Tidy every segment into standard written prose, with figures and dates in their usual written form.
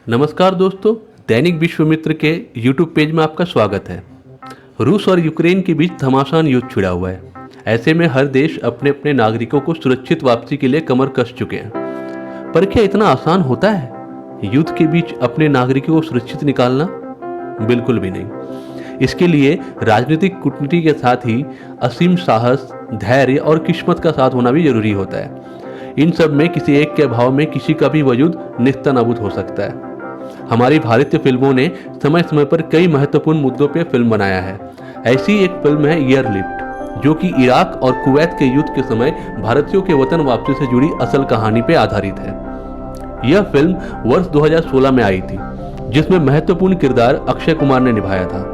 नमस्कार दोस्तों, दैनिक विश्वमित्र के यूट्यूब पेज में आपका स्वागत है। रूस और यूक्रेन के बीच घमासान युद्ध छिड़ा हुआ है। ऐसे में हर देश अपने अपने नागरिकों को सुरक्षित वापसी के लिए कमर कस चुके हैं। पर क्या इतना आसान होता है युद्ध के बीच अपने नागरिकों को सुरक्षित निकालना? बिल्कुल भी नहीं। इसके लिए राजनीतिक कूटनीति के साथ ही असीम साहस, धैर्य और किस्मत का साथ होना भी जरूरी होता है। इन सब में किसी एक के अभाव में किसी का भी वजूद नेस्तनाबूद हो सकता है। हमारी भारतीय फिल्मों ने समय समय पर कई महत्वपूर्ण मुद्दों पर फिल्म बनाया है। ऐसी एक फिल्म है एयरलिफ्ट, जो कि इराक और कुवैत के युद्ध के समय भारतीयों के वतन वापसी से जुड़ी असल कहानी पर आधारित है। यह फिल्म वर्ष 2016 में आई थी, जिसमें महत्वपूर्ण किरदार अक्षय कुमार ने निभाया था।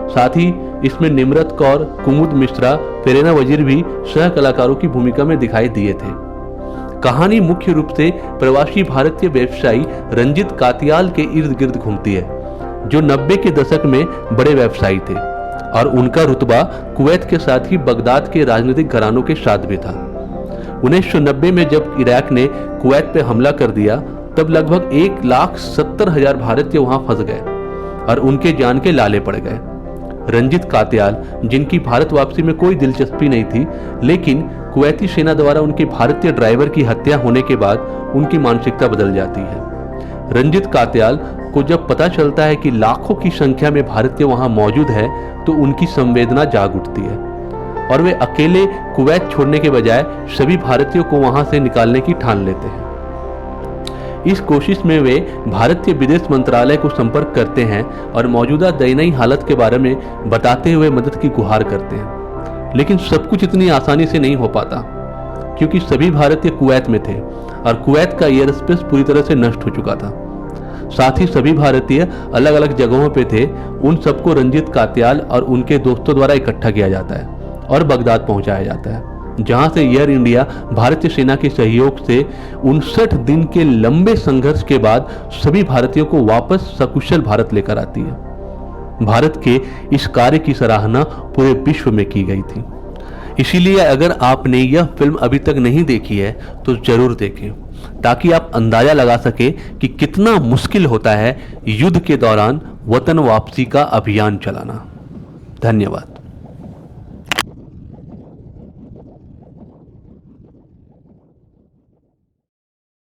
साथ ही इसमें निम्रत कौर, कुमुद मिश्रा, फेरेना वजीर भी सह कलाकारों की भूमिका में दिखाई दिए थे। कहानी मुख्य रूप से प्रवासी भारतीय व्यवसायी रंजित कातियाल के इर्द गिर्द घूमती है, जो 90 के दशक में बड़े व्यवसायी थे और उनका रुतबा कुवैत के साथ ही बगदाद के राजनीतिक घरानों के साथ भी था। 1990 में जब इराक ने कुवैत पर हमला कर दिया, तब लगभग 1,70,000 भारतीय वहां फंस गए और उनके जान के लाले पड़ गए। रंजित कातियाल, जिनकी भारत वापसी में कोई दिलचस्पी नहीं थी, लेकिन कुवैती सेना द्वारा उनके भारतीय ड्राइवर की हत्या होने के बाद उनकी मानसिकता बदल जाती है। रंजित कातियाल को जब पता चलता है कि लाखों की संख्या में भारतीय वहां मौजूद है, तो उनकी संवेदना जाग उठती है और वे अकेले कुवैत छोड़ने के बजाय सभी भारतीयों को वहां से निकालने की ठान लेते हैं। इस कोशिश में वे भारतीय विदेश मंत्रालय को संपर्क करते हैं और मौजूदा दयनीय हालत के बारे में बताते हुए मदद की गुहार करते हैं। लेकिन सब कुछ इतनी आसानी से नहीं हो पाता, क्योंकि सभी भारतीय कुवैत में थे और कुवैत का एयर स्पेस पूरी तरह से नष्ट हो चुका था। साथ ही सभी भारतीय अलग अलग जगहों पे थे। उन सबको रंजित कातियाल और उनके दोस्तों द्वारा इकट्ठा किया जाता है और बगदाद पहुंचाया जाता है, जहां से एयर इंडिया भारतीय सेना के सहयोग से 59 दिन के लंबे संघर्ष के बाद सभी भारतीयों को वापस सकुशल भारत लेकर आती है। भारत के इस कार्य की सराहना पूरे विश्व में की गई थी। इसीलिए अगर आपने यह फिल्म अभी तक नहीं देखी है तो जरूर देखें, ताकि आप अंदाजा लगा सके कि कितना मुश्किल होता है युद्ध के दौरान वतन वापसी का अभियान चलाना। धन्यवाद।